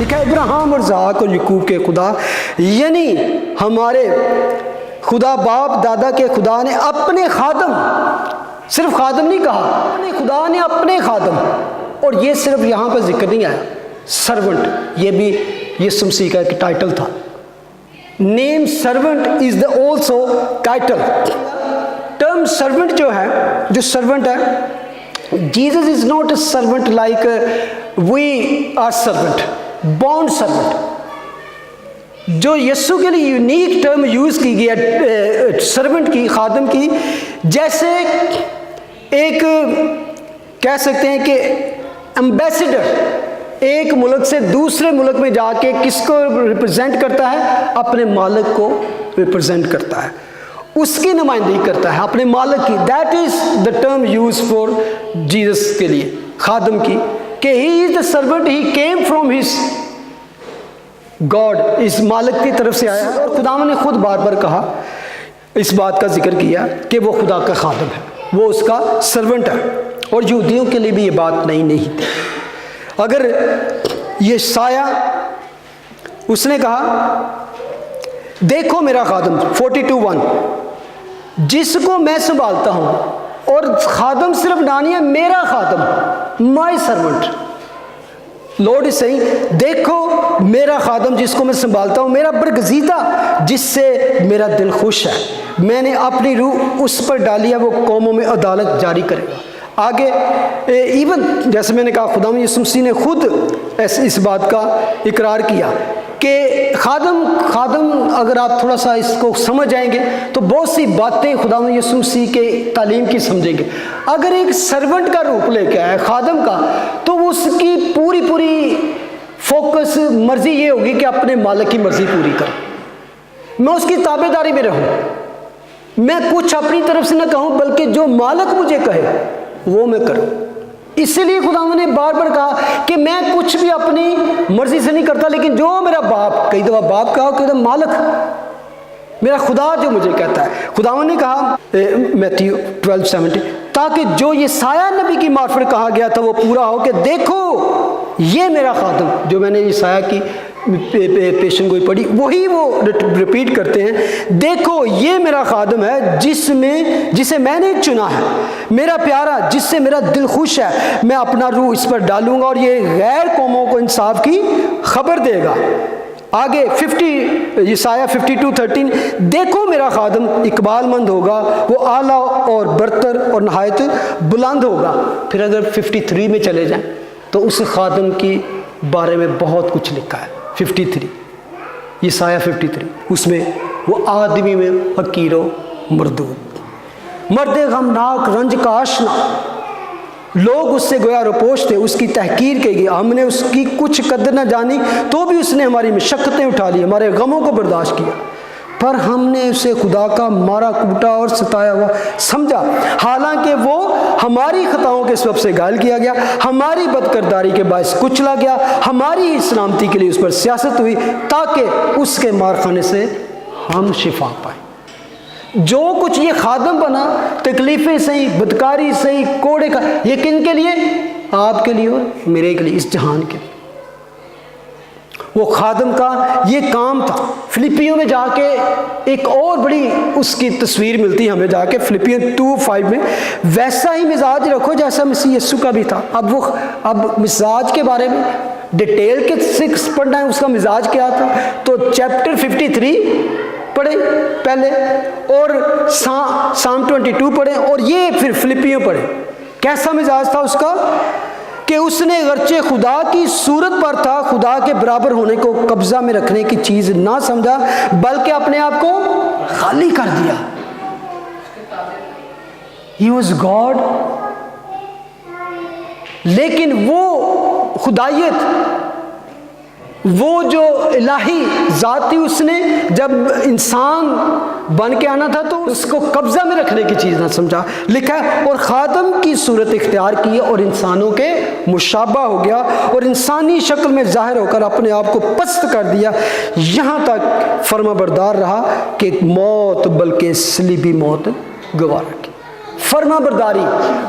लिखा है इब्राहिम और इसहाक और याकूब के खुदा, यानी हमारे खुदा बाप दादा के खुदा ने अपने खादम, सिर्फ खादम नहीं कहा, अपने खुदा ने अपने खादम, और ये सिर्फ यहाँ पर जिक्र नहीं आया, सर्वेंट, ये भी यीशु मसीह का एक टाइटल था। Name servant is the also title. Term servant जो है, जो सर्वेंट है, Jesus is not a servant like we are servant, bond servant. जो यीशु के लिए यूनिक टर्म यूज की गई है सर्वेंट की, खादम की, जैसे एक कह सकते हैं कि एम्बेसडर एक मुल्क से दूसरे मुल्क में जाके किसको रिप्रेजेंट करता है? अपने मालिक को रिप्रेजेंट करता है, उसकी नुमाइंदगी करता है अपने मालिक की। That is the term use for Jesus के लिए, खादम की, कि he is the servant, he came from his God, इस मालिक की तरफ से आया। और खुदावंद ने खुद बार बार कहा, इस बात का जिक्र किया कि वो खुदा का खादम है, वो उसका सर्वेंट है। और यहूदियों के लिए भी ये बात नहीं थी। अगर ये साया, उसने कहा देखो मेरा खादम, 42:1, जिसको मैं संभालता हूँ, और खादम सिर्फ नानी है, मेरा खादम, my servant. Lord is saying, देखो मेरा खादम जिसको मैं संभालता हूँ, मेरा बरगजीदा जिससे मेरा दिल खुश है, मैंने अपनी रूह उस पर डाली है, वो कौमों में अदालत जारी करेगा। आगे इवन जैसे मैंने कहा, खुदा यीशु मसीह ने खुद इस बात का इकरार किया कि खादम अगर आप थोड़ा सा इसको समझ जाएंगे तो बहुत सी बातें खुदा यीशु मसीह के तालीम की समझेंगे। अगर एक सर्वेंट का रूप लेके आया खादम का, तो उसकी पूरी फोकस मर्जी ये होगी कि अपने मालिक की मर्जी पूरी करूं, मैं उसकी ताबेदारी में रहूं, मैं कुछ अपनी तरफ से ना कहूं, बल्कि जो मालिक मुझे कहे वो मैं करूं। इसलिए खुदावंद ने बार बार कहा कि मैं कुछ भी अपनी मर्जी से नहीं करता, लेकिन जो मेरा बाप, कई दफा बाप कहा, कई दफा मालिक, मेरा खुदा जो मुझे कहता है। खुदावंद ने कहा मैथ्यू 12:70, ताकि जो ये साया नबी की मार्फत कहा गया था वो पूरा हो, कि देखो ये मेरा खादम, जो मैंने ये साया की पेशन गोई पढ़ी, वही वो रिपीट करते हैं, देखो ये मेरा खादम है जिसे मैंने चुना है, मेरा प्यारा जिससे मेरा दिल खुश है, मैं अपना रूह इस पर डालूंगा और ये गैर कौमों को इंसाफ की खबर देगा। आगे 52:13, देखो मेरा खादम इकबालमंद होगा, वो आला और बरतर और नहायत बुलंद होगा। फिर अगर 53 में चले जाएं तो उस खादम की बारे में बहुत कुछ लिखा है। 53 यशायाह 53, उसमें वो आदमी में फकीरो मरदूद, मर्दे गमनाक रंज का आशना, लोग उससे गोया रोपोश थे, उसकी तहकीर की गई, हमने उसकी कुछ कदर न जानी, तो भी उसने हमारी मशक्क़तें उठा ली, हमारे गमों को बर्दाश्त किया, पर हमने उसे खुदा का मारा कूटा और सताया हुआ समझा, हालांकि वो हमारी खताओं के सबब से घायल किया गया, हमारी बदकिरदारी के बायस कुचला गया, हमारी सलामती के लिए उस पर सियासत हुई, ताकि उसके मारखाने से हम शिफा पाएं। जो कुछ ये खादम बना, तकलीफ़ें सही, बदकारी सही, कोड़े का, ये किन के लिए? आपके लिए और मेरे के लिए, इस जहान के। वो खादम का ये काम था। फिलिपियों में जाके एक और बड़ी उसकी तस्वीर मिलती है हमें, जाके फिलिपियों 2:5 में, वैसा ही मिजाज रखो जैसा मसीह यीशु का भी था। अब मिजाज के बारे में डिटेल के 6 पढ़ना है, उसका मिजाज क्या था, तो चैप्टर 53 पढ़े पहले, और साम 22 पढ़े, और ये फिर फिलिपियों पढ़े। कैसा मिजाज था उसका कि उसने गर्चे खुदा की सूरत पर था, खुदा के बराबर होने को कब्जा में रखने की चीज ना समझा, बल्कि अपने आप को खाली कर दिया। He was God, लेकिन वो खुदायत, वो जो इलाही ज़ात थी, उसने जब इंसान बन के आना था तो उसको कब्जा में रखने की चीज़ ना समझा। लिखा है, और खादम की सूरत इख्तियार की और इंसानों के मुशाबा हो गया और इंसानी शक्ल में जाहिर होकर अपने आप को पस्त कर दिया, यहाँ तक फर्माबरदार रहा कि मौत, बल्कि सलीबी मौत गवारा की। फर्मा बरदारी।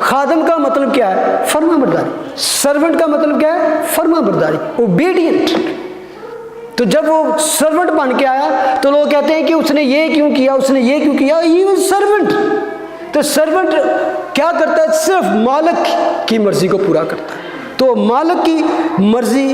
खादम का मतलब क्या है? फर्मा बरदारी। सर्वेंट का मतलब क्या है? फर्मा बरदारी, ओबीडियंट। तो जब वो सर्वेंट बन के आया तो लोग कहते हैं कि उसने ये क्यों किया, उसने ये क्यों किया, ही वाज सर्वेंट। तो सर्वेंट क्या करता है? सिर्फ मालिक की मर्जी को पूरा करता है। तो मालिक की मर्जी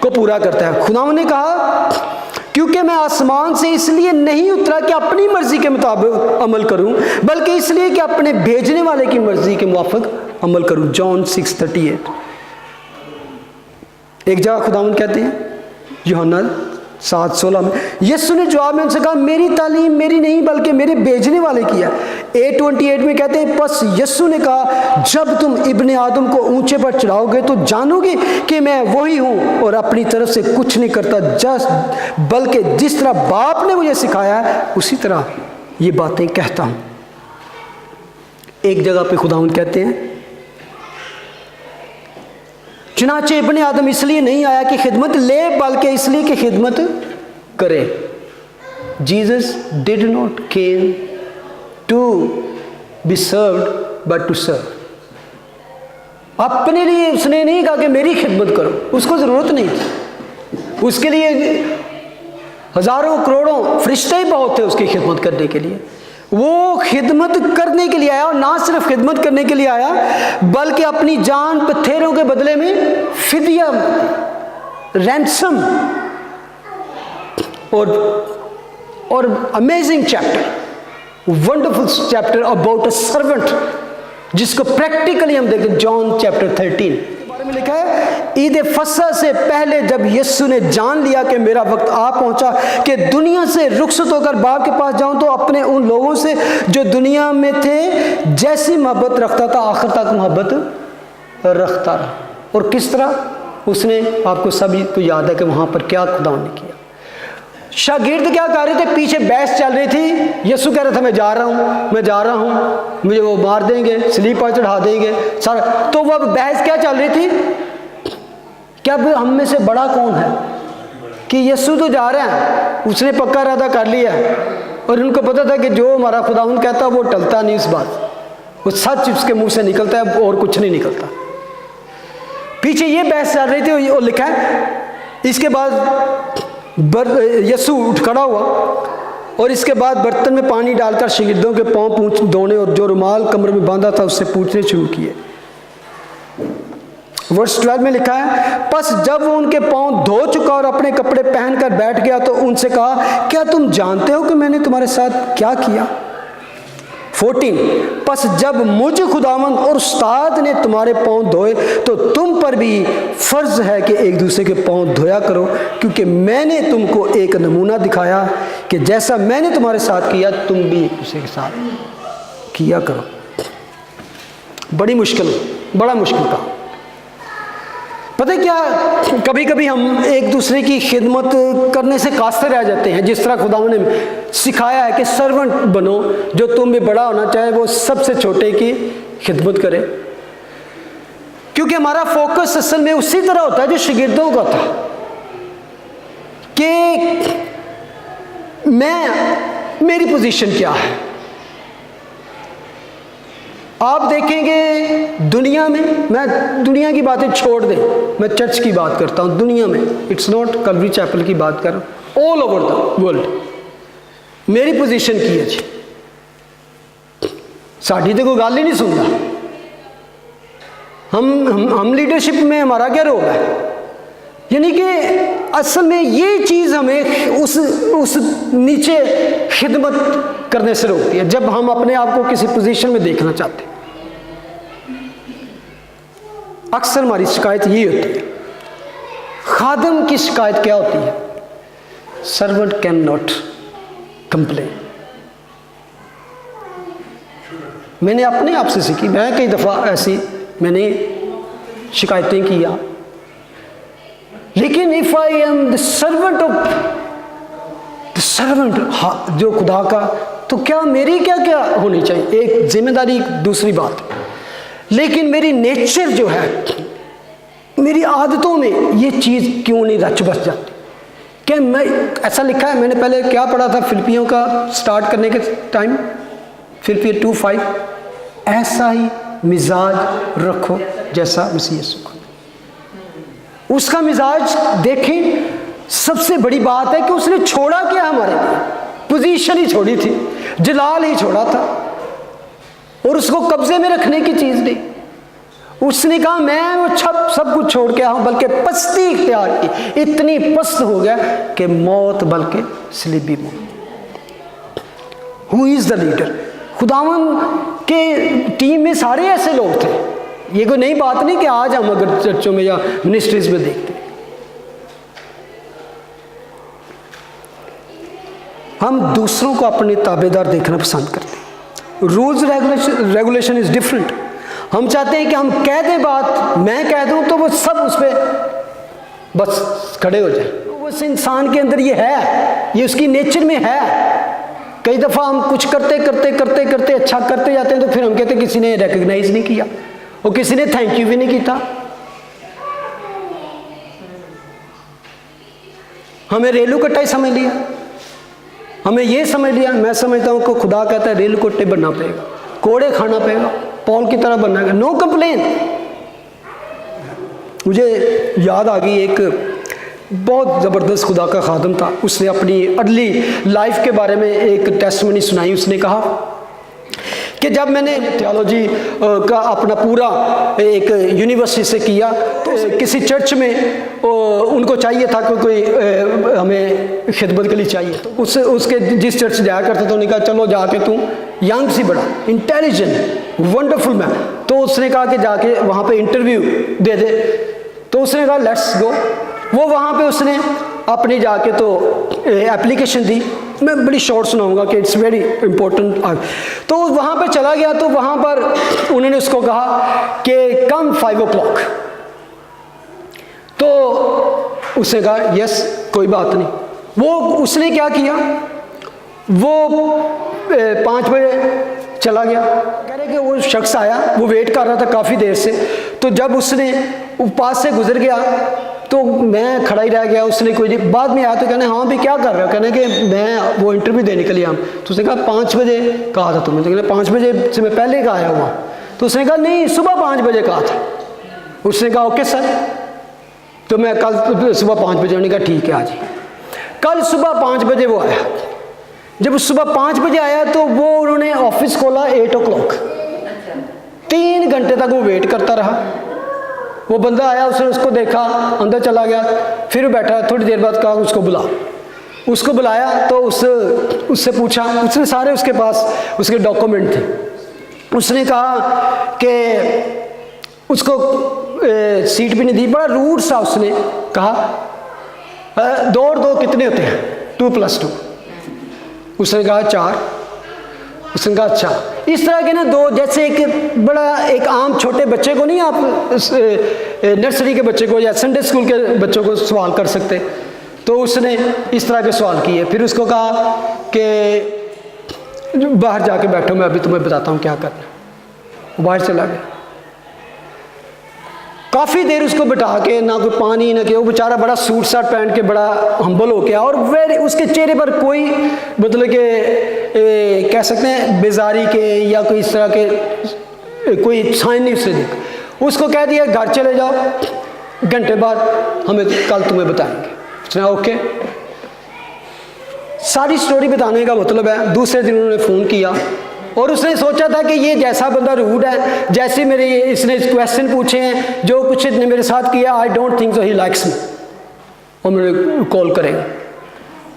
को पूरा करता है। खुदावंद ने कहा, क्योंकि मैं आसमान से इसलिए नहीं उतरा कि अपनी मर्जी के मुताबिक अमल करूं, बल्कि इसलिए कि अपने भेजने वाले की मर्जी के मुताबिक अमल करूं। जॉन 6:38। एक जगह खुदावंद कहते हैं यूहन्ना 7:16 में, यीशु ने जवाब में उनसे कहा, मेरी तालीम मेरी नहीं बल्कि मेरे भेजने वाले की है। 8:28 में कहते हैं, बस यीशु ने कहा, जब तुम इब्ने आदम को ऊंचे पर चढ़ाओगे तो जानोगे कि मैं वही हूं और अपनी तरफ से कुछ नहीं करता, बल्कि जिस तरह बाप ने मुझे सिखाया है उसी तरह ये बातें कहता हूं। एक जगह पे खुदावंद कहते हैं, चुनाचे इब्ने आदम इसलिए नहीं आया कि खिदमत ले बल्कि इसलिए कि खिदमत करे। Jesus did not came to be served but to serve. अपने लिए उसने नहीं कहा कि मेरी खिदमत करो, उसको जरूरत नहीं थी। उसके लिए हजारों करोड़ों फरिश्ते ही बहुत थे उसकी खिदमत करने के लिए। वो खिदमत करने के लिए आया, और ना सिर्फ खिदमत करने के लिए आया बल्कि अपनी जान पत्थरों के बदले में फिदिया, रैंसम। और amazing chapter, wonderful chapter about a servant, जिसको प्रैक्टिकली हम देखते हैं जॉन चैप्टर 13 के बारे में लिखा है। ईद फसह से पहले जब यीशु ने जान लिया कि मेरा वक्त आ पहुंचा कि दुनिया से रुखसत होकर बाप के पास जाऊं, तो अपने उन लोगों से जो दुनिया में थे जैसी मोहब्बत रखता था आखिर तक मोहब्बत रखता रहा। और किस तरह उसने, आपको सभी को याद है कि वहां पर क्या खुदा ने किया। शागिर्द क्या कर रहे थे? पीछे बहस चल रही थी। यीशु कह रहा था मैं जा रहा हूं, मैं जा रहा हूं, मुझे वो मार देंगे, स्लीप पर चढ़ा देंगे सारा। तो वह बहस क्या चल रही थी? क्या हम में से बड़ा कौन है? कि यीशु तो जा रहा है, उसने पक्का इरादा कर लिया है, और उनको पता था कि जो हमारा खुदावंद कहता वो टलता नहीं। इस बात वो सच उसके मुंह से निकलता है और कुछ नहीं निकलता। पीछे ये बहस चल रही थी और लिखा है, इसके बाद यीशु उठ खड़ा हुआ और इसके बाद बर्तन में पानी डालकर शागिर्दों के पांव पूंछ धोने और जो रुमाल कमर में बांधा था उससे पूछने शुरू किए। वर्स 12 में लिखा है, बस जब वो उनके पांव धो चुका और अपने कपड़े पहनकर बैठ गया तो उनसे कहा, क्या तुम जानते हो कि मैंने तुम्हारे साथ क्या किया? 14, बस जब मुझ खुदावंद और उस्ताद ने तुम्हारे पांव धोए तो तुम पर भी फर्ज है कि एक दूसरे के पांव धोया करो, क्योंकि मैंने तुमको एक नमूना दिखाया कि जैसा मैंने तुम्हारे साथ किया तुम भी एक दूसरे के साथ किया करो। बड़ी मुश्किल, बड़ा मुश्किल काम। पता है क्या, कभी कभी हम एक दूसरे की खिदमत करने से कास्ते रह जाते हैं। जिस तरह खुदा ने सिखाया है कि सर्वेंट बनो, जो तुम में बड़ा होना चाहे वो सबसे छोटे की खिदमत करे, क्योंकि हमारा फोकस असल में उसी तरह होता है जो शागिर्दों का था कि मेरी पोजीशन क्या है। आप देखेंगे दुनिया में, मैं दुनिया की बातें छोड़ दें, मैं चर्च की बात करता हूं, दुनिया में, इट्स नॉट कलवरी चैपल की बात कर रहा हूं, ऑल ओवर द वर्ल्ड मेरी पोजीशन की है जी। साड़ी तो कोई गल ही नहीं सुनता। हम लीडरशिप में हमारा क्या रोल है? यानी कि असल में ये चीज़ हमें उस नीचे खिदमत करने से रोकती है जब हम अपने आप को किसी पोजीशन में देखना चाहते हैं। अक्सर हमारी शिकायत ये होती है। खादिम की शिकायत क्या होती है? Servant can not complain. मैंने अपने आप से सीखी, मैं कई दफ़ा ऐसी मैंने शिकायतें किया, लेकिन if I am the servant of the servant जो खुदा का, तो क्या मेरी क्या क्या होनी चाहिए? एक जिम्मेदारी, दूसरी बात, लेकिन मेरी नेचर जो है, मेरी आदतों में ये चीज़ क्यों नहीं रच बस जाती? क्या मैं, ऐसा लिखा है, मैंने पहले क्या पढ़ा था फिलिपियों का स्टार्ट करने के टाइम, फिलिपियों 2:5, ऐसा ही मिजाज रखो जैसा मसीह यीशु का। उसका मिजाज देखें, सबसे बड़ी बात है कि उसने छोड़ा क्या हमारे लिए? पोजीशन ही छोड़ी थी, जलाल ही छोड़ा था, और उसको कब्जे में रखने की चीज नहीं। उसने कहा मैं वो सब कुछ छोड़ के आया हूं, बल्कि पस्ती इख्तियार की, इतनी पस्त हो गया कि मौत, बल्कि सलीबी मौत। Who is the leader? खुदावन के टीम में सारे ऐसे लोग थे। ये कोई नई बात नहीं कि आज हम अगर चर्चों में या मिनिस्ट्रीज में देखते हैं। हम दूसरों को अपने ताबेदार देखना पसंद करते हैं। Rules regulation is different. हम चाहते हैं कि हम कह दें बात, मैं कह दूं तो वो सब उस पर बस खड़े हो जाए। उस इंसान के अंदर ये है, ये उसकी नेचर में है। कई दफ़ा हम कुछ करते करते करते करते अच्छा करते जाते हैं, तो फिर हम कहते हैं किसी ने रिकग्नाइज नहीं किया, और किसी ने थैंक यू भी नहीं किया। हमें रेलू कट्टा ही समझ लिया, हमें ये समझ लिया। मैं समझता हूँ कि खुदा कहता है रेलू कट्टे बनना पड़ेगा, कोड़े खाना पड़ेगा, पॉल की तरह बनना है। No complain. मुझे याद आ गई, एक बहुत ज़बरदस्त खुदा का खादम था, उसने अपनी अर्ली लाइफ के बारे में एक टेस्टमनी सुनाई। उसने कहा कि जब मैंने थियोलॉजी का अपना पूरा एक यूनिवर्सिटी से किया, तो किसी चर्च में उनको चाहिए था कि कोई हमें खिदमत के लिए चाहिए, तो उसके जिस चर्च जाया करता था उन्होंने कहा चलो जाके तू यंग सी बड़ा इंटेलिजेंट वंडरफुल मैन, तो उसने कहा कि जाके वहाँ पे इंटरव्यू दे दे। तो उसने कहा लेट्स गो। वो वहाँ पे उसने अपनी जाके तो एप्लीकेशन दी। मैं बड़ी शॉर्ट सुनाऊंगा कि इट्स वेरी इंपॉर्टेंट। तो वहाँ पे चला गया, तो वहाँ पर उन्होंने उसको कहा कि कम 5 o'clock। तो उसने कहा यस कोई बात नहीं। वो उसने क्या किया, वो 5 बजे चला गया। कह रहे कि वो शख्स आया, वो वेट कर रहा था काफ़ी देर से। तो जब उसने पास से गुजर गया तो मैं खड़ा ही रह गया। उसने कोई बाद में आया तो कहने हाँ भी क्या कर रहे हो? कहने कि मैं वो इंटरव्यू देने के लिए हम। तो उसने कहा 5 बजे कहा था तुमने? तो कहने 5 बजे से मैं पहले का आया हुआ। तो उसने कहा नहीं सुबह 5 बजे कहा था। उसने कहा ओके सर, तो मैं कल सुबह 5 बजे। उन्होंने कहा ठीक है आज। कल सुबह 5 बजे वो आया। जब सुबह 5 बजे आया तो वो उन्होंने ऑफिस खोला 8 o'clock। 3 घंटे तक वो वेट करता रहा। वो बंदा आया, उसने उसको देखा, अंदर चला गया, फिर बैठा। थोड़ी देर बाद कहा उसको बुला। उसको बुलाया तो उससे पूछा, उसने सारे उसके पास उसके डॉक्यूमेंट थे। उसने कहा कि उसको सीट भी नहीं दी। बड़ा रूड सा उसने कहा 2 और 2 कितने होते हैं? 2 + 2। उसने कहा 4। उसने कहा अच्छा। इस तरह के ना 2, जैसे एक बड़ा एक आम छोटे बच्चे को नहीं आप नर्सरी के बच्चे को या संडे स्कूल के बच्चों को सवाल कर सकते, तो उसने इस तरह के सवाल किए। फिर उसको कहा कि बाहर जाके बैठो, मैं अभी तुम्हें बताता हूँ क्या करना। वो बाहर चला गया। काफ़ी देर उसको बिठा के, ना कोई पानी ना कि, वो बेचारा बड़ा सूट साट पहन के बड़ा हम्बल हो गया, और वेरी उसके चेहरे पर कोई मतलब कि कह सकते हैं बेजारी के या कोई इस तरह के कोई साइन नहीं उसने देखा। उसको कह दिया घर चले जाओ, घंटे बाद हमें कल तुम्हें बताएंगे। उसने ओके। सारी स्टोरी बताने का मतलब है दूसरे दिन उन्होंने फ़ोन किया, और उसने सोचा था कि ये जैसा बंदा रूड है, जैसे मेरे इसने क्वेश्चन पूछे हैं, जो कुछ इसने मेरे साथ किया, I don't think so he likes me, और मुझे कॉल करेगा।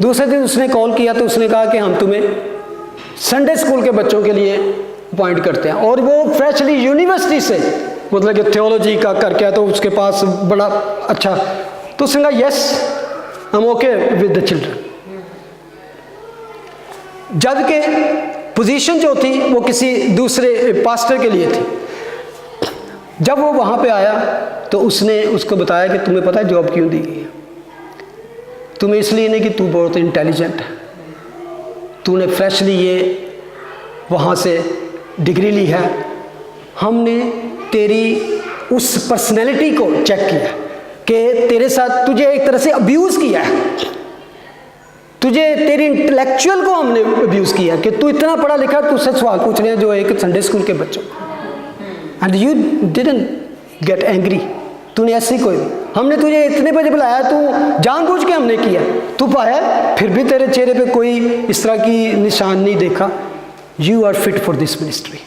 दूसरे दिन उसने कॉल किया तो उसने कहा कि हम तुम्हें संडे स्कूल के बच्चों के लिए अपॉइंट करते हैं, और वो फ्रेशली यूनिवर्सिटी से मतलब कि थियोलॉजी का करके आया, तो उसके पास बड़ा अच्छा। तो उसने कहा yes I am okay with the children. जबकि पोजीशन जो थी वो किसी दूसरे पास्टर के लिए थी। जब वो वहाँ पे आया तो उसने उसको बताया कि तुम्हें पता है जॉब क्यों दी गई है? तुम्हें इसलिए नहीं कि तू बहुत इंटेलिजेंट है, तूने फ्रेशली ये वहाँ से डिग्री ली है, हमने तेरी उस पर्सनैलिटी को चेक किया कि तेरे साथ तुझे एक तरह से अब्यूज़ किया है, तुझे तेरी इंटेलेक्चुअल को हमने अब्यूज़ किया कि तू इतना पढ़ा लिखा, तुझसे सवाल पूछ रहे हैं जो एक संडे स्कूल के बच्चों, and you didn't get angry. तूने ऐसे कोई, हमने तुझे इतने बजे बुलाया, तू जानबूझ के हमने किया, तू पाया फिर भी तेरे चेहरे पे कोई इस तरह की निशान नहीं देखा। You are fit for this ministry,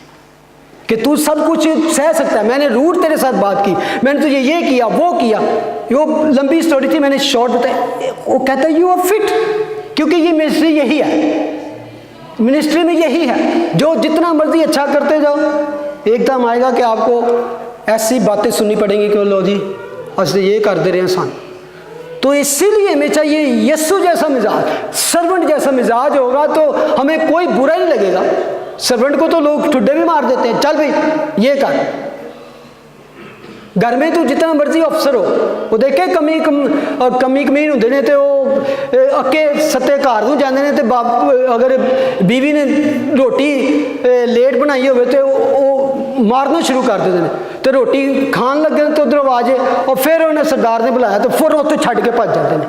कि तू सब कुछ सह सकता है। मैंने रूट तेरे साथ बात की, मैंने तुझे ये किया वो किया, वो लंबी स्टोरी थी, मैंने शॉर्ट बताया। वो कहता है यू आर फिट, क्योंकि ये मिनिस्ट्री यही है, मिनिस्ट्री में यही है, जो जितना मर्जी अच्छा करते जाओ, एकदम आएगा कि आपको ऐसी बातें सुननी पड़ेंगी कि लो जी असली ये कर दे रहे हैं सान। तो इसीलिए हमें चाहिए यीशु जैसा मिजाज, सर्वेंट जैसा मिजाज होगा तो हमें कोई बुरा नहीं लगेगा। सर्वेंट को तो लोग ठुड्डे भी मार देते हैं, चल भाई ये कर। घर में तो जितना मर्जी अफसर हो, वो देखे कमी कमीन होंगे ने, तो वो अक्के सत्ते घर नूं जांदे ने, ते बाप अगर बीवी ने रोटी लेट बनाई होवे तो वो मारना शुरू कर देते हैं, तो रोटी खान लगे तो उधर आवाज और फिर उन्हें सरदार ने बुलाया तो फिर उत्थे छड्ड के भज जाते हैं।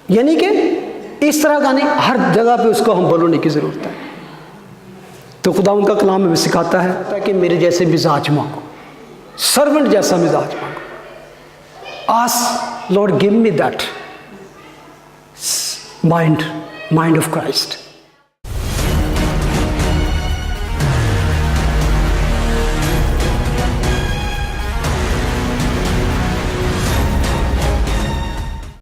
यानी कि इस तरह का नहीं, हर जगह पे उसको हम होने की ज़रूरत है। तो खुदा उनका कलाम हमें सिखाता है कि मेरे जैसे मिजाज मांगो, सर्वेंट जैसा मिजाज मांगो। Ask Lord give me that mind of Christ.